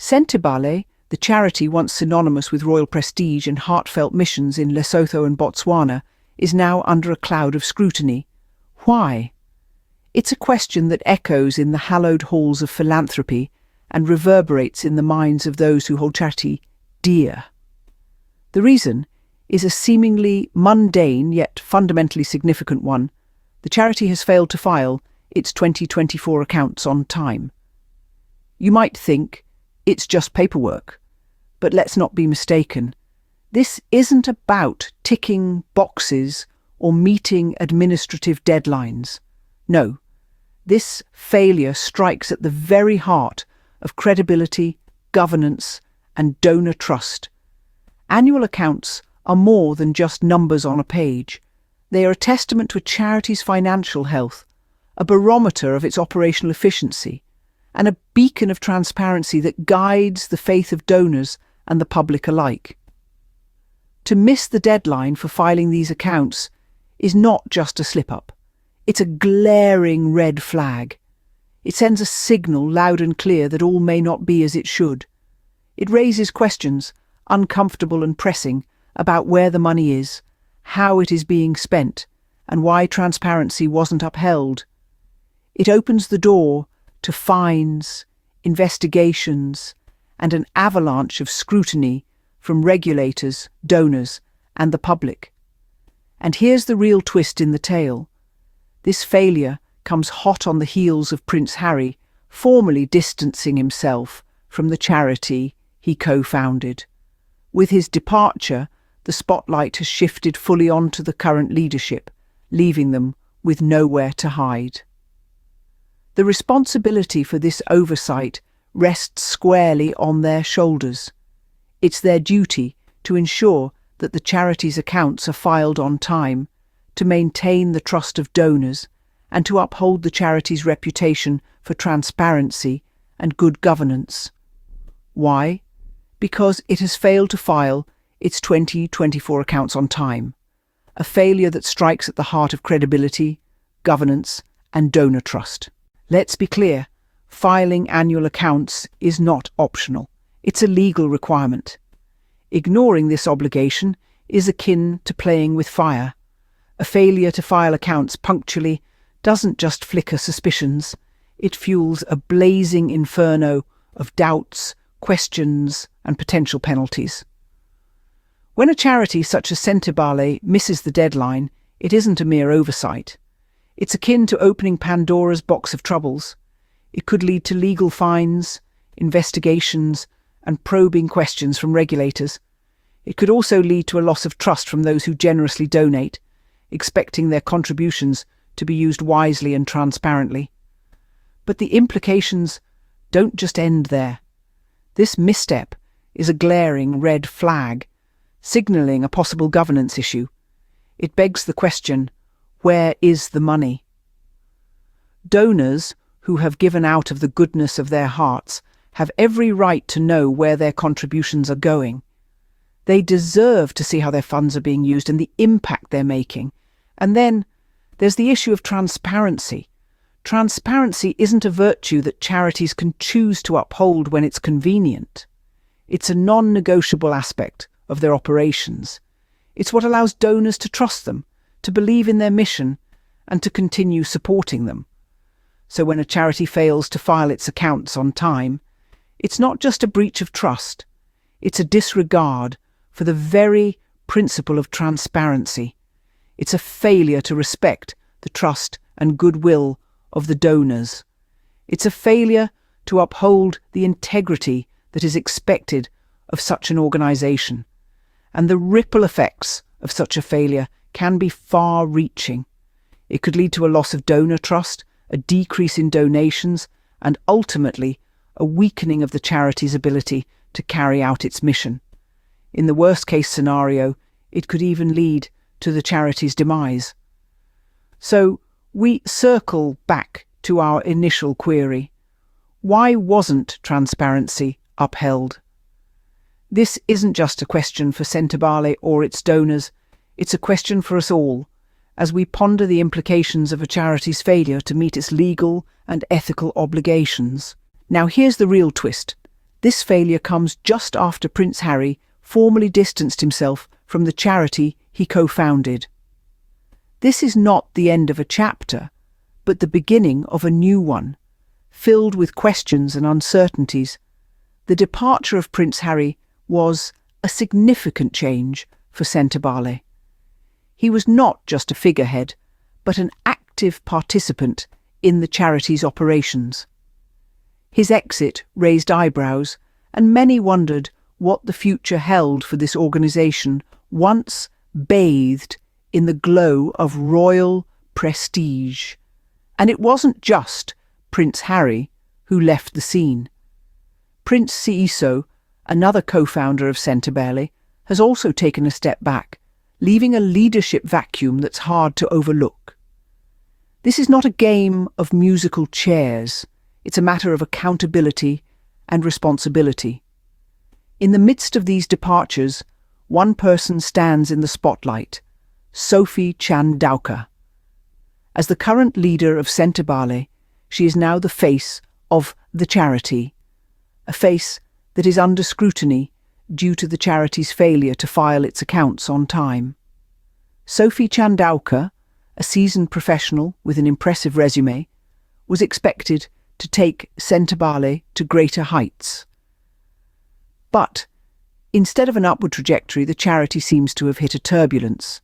Sentebale, the charity once synonymous with royal prestige and heartfelt missions in Lesotho and Botswana, is now under a cloud of scrutiny. Why? It's a question that echoes in the hallowed halls of philanthropy and reverberates in the minds of those who hold charity dear. The reason is a seemingly mundane yet fundamentally significant one. The charity has failed to file its 2024 accounts on time. You might think it's just paperwork, but let's not be mistaken. This isn't about ticking boxes or meeting administrative deadlines. No, this failure strikes at the very heart of credibility, governance, and donor trust. Annual accounts are more than just numbers on a page. They are a testament to a charity's financial health, a barometer of its operational efficiency, and a beacon of transparency that guides the faith of donors and the public alike. To miss the deadline for filing these accounts is not just a slip-up. It's a glaring red flag. It sends a signal loud and clear that all may not be as it should. It raises questions, uncomfortable and pressing, about where the money is, how it is being spent, and why transparency wasn't upheld. It opens the door to fines, investigations, and an avalanche of scrutiny from regulators, donors, and the public. And here's the real twist in the tale. This failure comes hot on the heels of Prince Harry formally distancing himself from the charity he co-founded. With his departure, the spotlight has shifted fully onto the current leadership, leaving them with nowhere to hide. The responsibility for this oversight rests squarely on their shoulders. It's their duty to ensure that the charity's accounts are filed on time, to maintain the trust of donors, and to uphold the charity's reputation for transparency and good governance. Why? Because it has failed to file its 2024 accounts on time, a failure that strikes at the heart of credibility, governance, and donor trust. Let's be clear, filing annual accounts is not optional. It's a legal requirement. Ignoring this obligation is akin to playing with fire. A failure to file accounts punctually doesn't just flicker suspicions, it fuels a blazing inferno of doubts, questions, and potential penalties. When a charity such as Sentebale misses the deadline, it isn't a mere oversight. It's akin to opening Pandora's box of troubles. It could lead to legal fines, investigations, and probing questions from regulators. It could also lead to a loss of trust from those who generously donate, expecting their contributions to be used wisely and transparently. But the implications don't just end there. This misstep is a glaring red flag, signalling a possible governance issue. It begs the question, where is the money? Donors who have given out of the goodness of their hearts have every right to know where their contributions are going. They deserve to see how their funds are being used and the impact they're making. And then there's the issue of transparency. Transparency isn't a virtue that charities can choose to uphold when it's convenient. It's a non-negotiable aspect of their operations. It's what allows donors to trust them, to believe in their mission, and to continue supporting them. So when a charity fails to file its accounts on time, it's not just a breach of trust, it's a disregard for the very principle of transparency. It's a failure to respect the trust and goodwill of the donors. It's a failure to uphold the integrity that is expected of such an organization. And the ripple effects of such a failure can be far-reaching. It could lead to a loss of donor trust, a decrease in donations, and ultimately a weakening of the charity's ability to carry out its mission. In the worst-case scenario, it could even lead to the charity's demise. So we circle back to our initial query. Why wasn't transparency upheld? This isn't just a question for Sentebale or its donors, it's a question for us all, as we ponder the implications of a charity's failure to meet its legal and ethical obligations. Now here's the real twist. This failure comes just after Prince Harry formally distanced himself from the charity he co-founded. This is not the end of a chapter, but the beginning of a new one, filled with questions and uncertainties. The departure of Prince Harry was a significant change for Sentebale. He was not just a figurehead, but an active participant in the charity's operations. His exit raised eyebrows, and many wondered what the future held for this organisation once bathed in the glow of royal prestige. And it wasn't just Prince Harry who left the scene. Prince Seiso, another co-founder of Sentebale, has also taken a step back, leaving a leadership vacuum that's hard to overlook. This is not a game of musical chairs. It's a matter of accountability and responsibility. In the midst of these departures, one person stands in the spotlight: Sophie Chandaka. As the current leader of Sentebale, she is now the face of the charity, a face that is under scrutiny due to the charity's failure to file its accounts on time. Sophie Chandaka, a seasoned professional with an impressive resume, was expected to take Sentebale to greater heights. But instead of an upward trajectory, the charity seems to have hit a turbulence.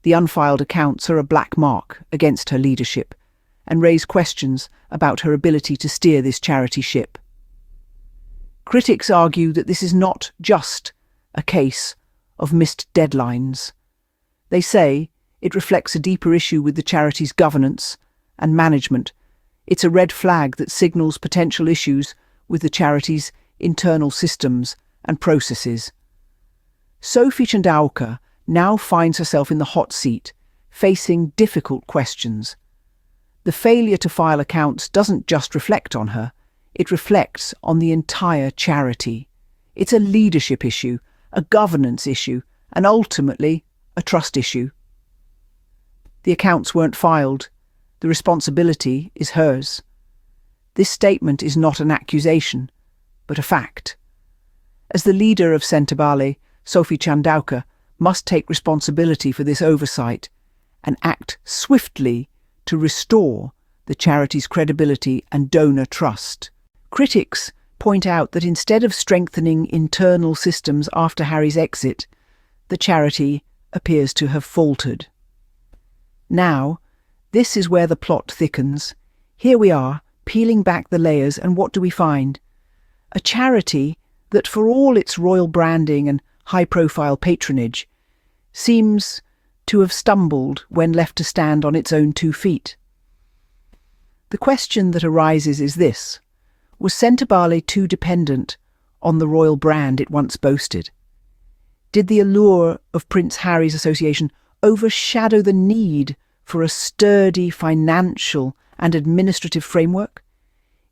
The unfiled accounts are a black mark against her leadership and raise questions about her ability to steer this charity ship. Critics argue that this is not just a case of missed deadlines. They say it reflects a deeper issue with the charity's governance and management. It's a red flag that signals potential issues with the charity's internal systems and processes. Sophie Chandaka now finds herself in the hot seat, facing difficult questions. The failure to file accounts doesn't just reflect on her, it reflects on the entire charity. It's a leadership issue, a governance issue, and ultimately a trust issue. The accounts weren't filed. The responsibility is hers. This statement is not an accusation, but a fact. As the leader of Sentebale, Sophie Chandaka must take responsibility for this oversight and act swiftly to restore the charity's credibility and donor trust. Critics point out that instead of strengthening internal systems after Harry's exit, the charity appears to have faltered. Now, this is where the plot thickens. Here we are, peeling back the layers, and what do we find? A charity that, for all its royal branding and high-profile patronage, seems to have stumbled when left to stand on its own 2 feet. The question that arises is this: was Sentebale too dependent on the royal brand it once boasted? Did the allure of Prince Harry's association overshadow the need for a sturdy financial and administrative framework?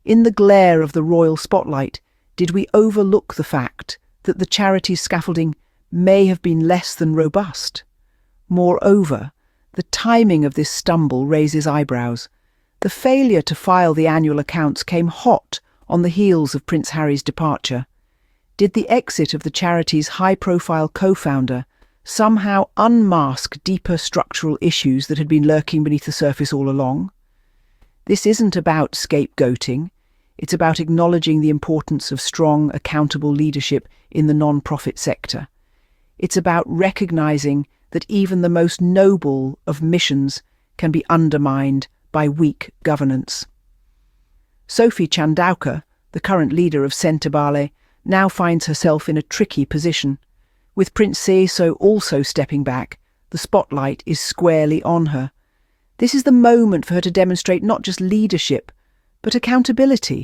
In the glare of the royal spotlight, did we overlook the fact that the charity's scaffolding may have been less than robust? Moreover, the timing of this stumble raises eyebrows. The failure to file the annual accounts came hot on the heels of Prince Harry's departure. Did the exit of the charity's high-profile co-founder somehow unmask deeper structural issues that had been lurking beneath the surface all along? This isn't about scapegoating. It's about acknowledging the importance of strong, accountable leadership in the non-profit sector. It's about recognizing that even the most noble of missions can be undermined by weak governance. Sophie Chandaka, the current leader of Sentebale, now finds herself in a tricky position. With Prince Seiso also stepping back, the spotlight is squarely on her. This is the moment for her to demonstrate not just leadership, but accountability.